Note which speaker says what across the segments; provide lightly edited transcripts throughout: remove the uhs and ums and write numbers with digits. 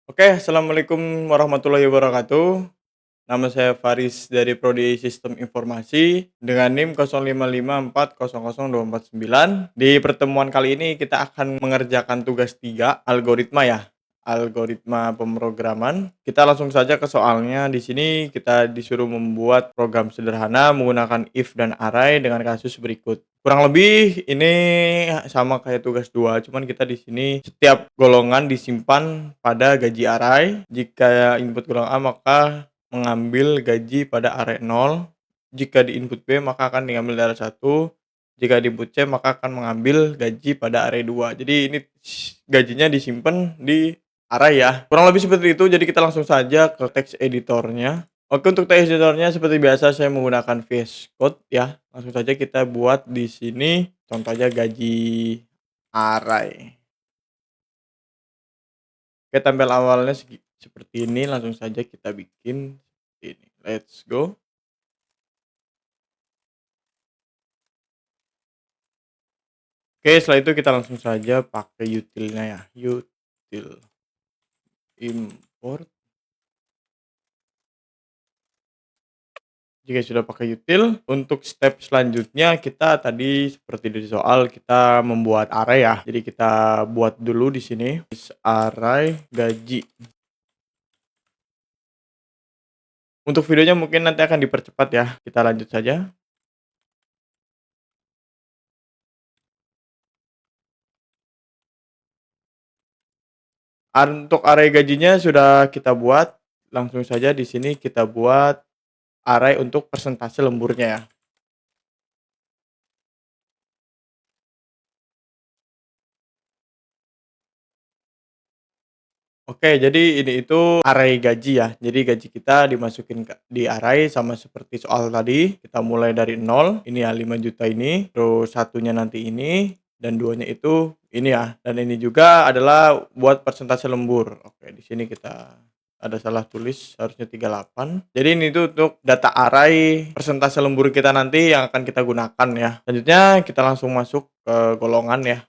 Speaker 1: Oke, assalamualaikum warahmatullahi wabarakatuh. Nama saya Faris dari Prodi Sistem Informasi dengan NIM 0554000249. Di pertemuan kali ini kita akan mengerjakan tugas 3 algoritma ya. Algoritma pemrograman. Kita langsung saja ke soalnya. Di sini kita disuruh membuat program sederhana menggunakan if dan array dengan kasus berikut. Kurang lebih ini sama kayak tugas 2, cuman kita di sini setiap golongan disimpan pada gaji array. Jika input golongan A maka mengambil gaji pada array 0, jika di input B maka akan diambil dari 1, jika di input C maka akan mengambil gaji pada array 2. Jadi ini gajinya disimpan di array ya. Kurang lebih seperti itu, jadi kita langsung saja ke teks editornya. Oke, untuk teks editornya seperti biasa saya menggunakan VS Code ya. Langsung saja kita buat di sini contoh aja gaji array. Oke, tampil awalnya seperti ini, langsung saja kita bikin ini. Let's go. Oke, setelah itu kita langsung saja pakai utilnya ya, util import. Jika sudah pakai util, untuk step selanjutnya kita tadi seperti di soal kita membuat array ya. Jadi kita buat dulu di sini is array gaji. Untuk videonya mungkin nanti akan dipercepat ya. Kita lanjut saja. Untuk array gajinya sudah kita buat. Langsung saja di sini kita buat array untuk persentase lemburnya ya. Oke, jadi ini itu array gaji ya. Jadi gaji kita dimasukin di array sama seperti soal tadi. Kita mulai dari 0, ini ya 5 juta ini, terus satunya nanti ini, dan duanya itu ini ya. Dan ini juga adalah buat persentase lembur. Oke, di sini kita ada salah tulis, harusnya 38. Jadi ini tuh untuk data array persentase lembur kita nanti yang akan kita gunakan ya. Selanjutnya kita langsung masuk ke golongan ya.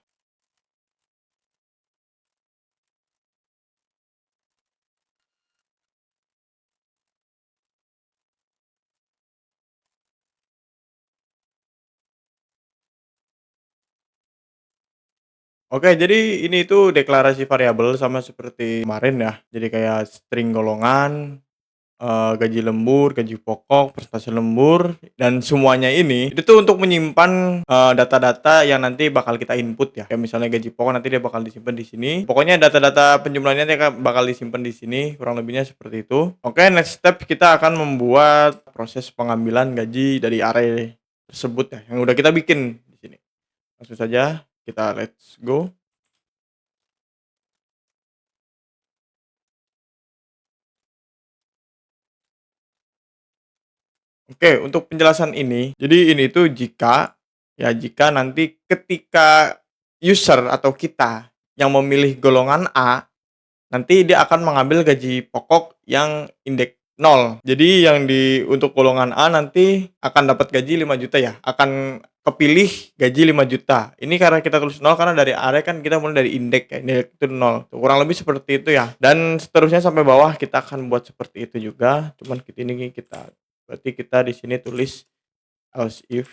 Speaker 1: Oke, jadi ini tuh deklarasi variabel sama seperti kemarin ya. Jadi kayak string golongan, gaji lembur, gaji pokok, prestasi lembur, dan semuanya ini itu tuh untuk menyimpan, data-data yang nanti bakal kita input ya. Kayak misalnya gaji pokok nanti dia bakal disimpan di sini. Pokoknya data-data penjumlahannya nanti bakal disimpan di sini, kurang lebihnya seperti itu. Oke, next step kita akan membuat proses pengambilan gaji dari array tersebut ya, yang udah kita bikin di sini. Langsung saja kita let's go. Oke, untuk penjelasan ini, jadi ini tuh jika nanti ketika user atau kita yang memilih golongan A, nanti dia akan mengambil gaji pokok yang indeks 0. Jadi yang untuk golongan A nanti akan dapat gaji 5 juta ya, akan kepilih gaji 5 juta. Ini karena kita tulis 0 karena dari array kan kita mulai dari indeks ya, indeks itu 0. Kurang lebih seperti itu ya. Dan seterusnya sampai bawah kita akan buat seperti itu juga, cuman ini kita berarti kita di sini tulis else if.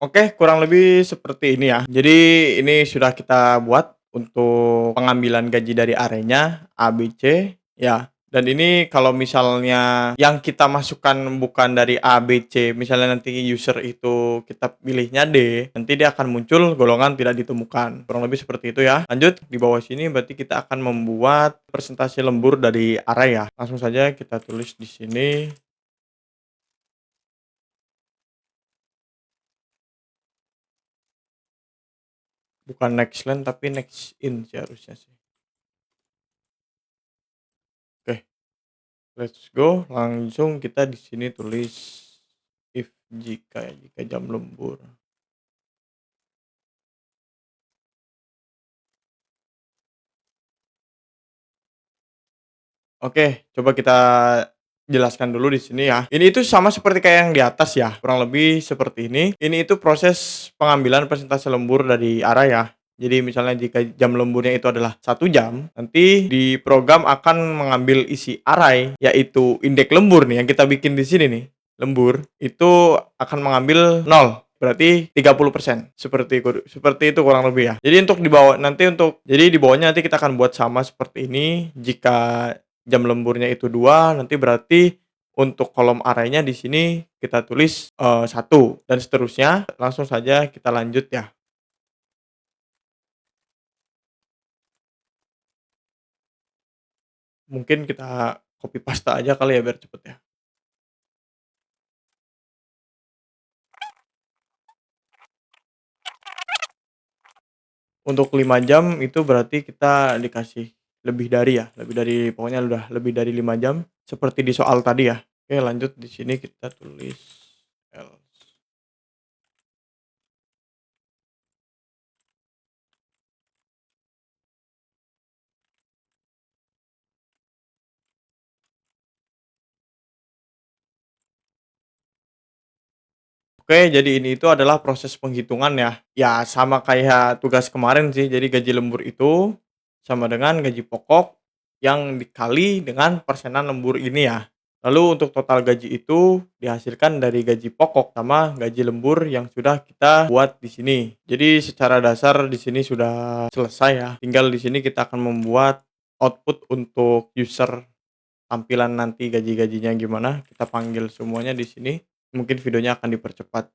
Speaker 1: Oke, kurang lebih seperti ini ya. Jadi ini sudah kita buat untuk pengambilan gaji dari arenya A, B, C ya. Dan ini kalau misalnya yang kita masukkan bukan dari A, B, C, misalnya nanti user itu kita pilihnya D, nanti dia akan muncul golongan tidak ditemukan. Kurang lebih seperti itu ya. Lanjut di bawah sini berarti kita akan membuat presentasi lembur dari array ya. Langsung saja kita tulis di sini. Bukan next line tapi next in sih harusnya sih. Oke. let's go, langsung kita di sini tulis if jika ya, jika jam lembur. Oke, coba kita jelaskan dulu di sini ya. Ini itu sama seperti kayak yang di atas ya, kurang lebih seperti ini. Ini itu proses pengambilan persentase lembur dari arah ya. Jadi misalnya jika jam lemburnya itu adalah 1 jam, nanti di program akan mengambil isi array, yaitu indeks lembur nih yang kita bikin di sini nih, lembur, itu akan mengambil 0. Berarti 30%. Seperti itu kurang lebih ya. Jadi untuk di bawah nanti untuk jadi di bawahnya nanti kita akan buat sama seperti ini. Jika jam lemburnya itu 2 nanti berarti untuk kolom arraynya di sini kita tulis, 1 dan seterusnya. Langsung saja kita lanjut ya. Mungkin kita copy paste aja kali ya biar cepet ya. Untuk 5 jam itu berarti kita dikasih lebih dari ya, lebih dari pokoknya udah lebih dari 5 jam seperti di soal tadi ya. Oke lanjut di sini kita tulis else. Oke, jadi ini itu adalah proses penghitungan ya. Ya sama kayak tugas kemarin sih. Jadi gaji lembur itu sama dengan gaji pokok yang dikali dengan persenan lembur ini ya. Lalu untuk total gaji itu dihasilkan dari gaji pokok sama gaji lembur yang sudah kita buat di sini. Jadi secara dasar di sini sudah selesai ya. Tinggal di sini kita akan membuat output untuk user tampilan nanti gaji-gajinya gimana. Kita panggil semuanya di sini. Mungkin videonya akan dipercepat.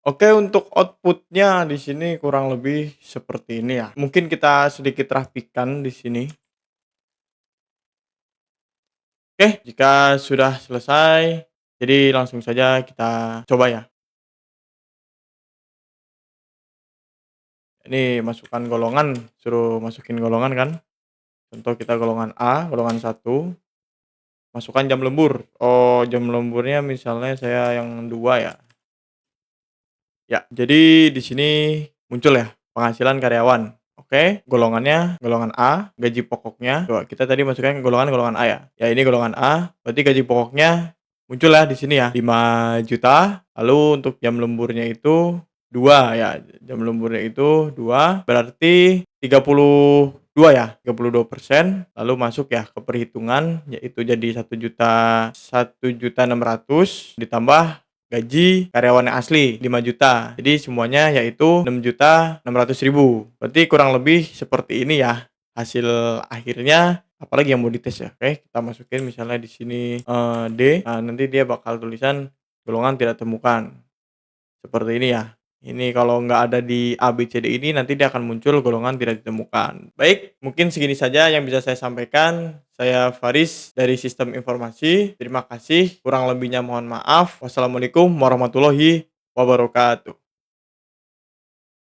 Speaker 1: Oke, untuk output-nya di sini kurang lebih seperti ini ya. Mungkin kita sedikit rapikan di sini. Oke, jika sudah selesai, jadi langsung saja kita coba ya. Ini masukkan golongan, suruh masukin golongan kan. Contoh kita golongan A, golongan 1, masukkan jam lembur. Oh, jam lemburnya misalnya saya yang 2 ya. Ya, jadi di sini muncul ya, penghasilan karyawan. Oke, golongannya golongan A, gaji pokoknya coba kita tadi masukkan ke golongan A ya. Ya ini golongan A, berarti gaji pokoknya muncul ya di sini ya, 5 juta. Lalu untuk jam lemburnya itu 2 ya, jam lemburnya itu 2 berarti 32 ya, 32%. Lalu masuk ya ke perhitungan, yaitu jadi 1.600.000 ditambah gaji karyawan yang asli 5 juta. Jadi semuanya yaitu 6.600.000. Berarti kurang lebih seperti ini ya hasil akhirnya, apalagi yang mau dites ya. Oke, kita masukin misalnya di sini, D, nah nanti dia bakal tulisan golongan tidak temukan. Seperti ini ya. Ini kalau nggak ada di A, B, C, D ini nanti dia akan muncul golongan tidak ditemukan. Baik, mungkin segini saja yang bisa saya sampaikan. Saya Faris dari Sistem Informasi. Terima kasih, kurang lebihnya mohon maaf. Wassalamualaikum warahmatullahi wabarakatuh.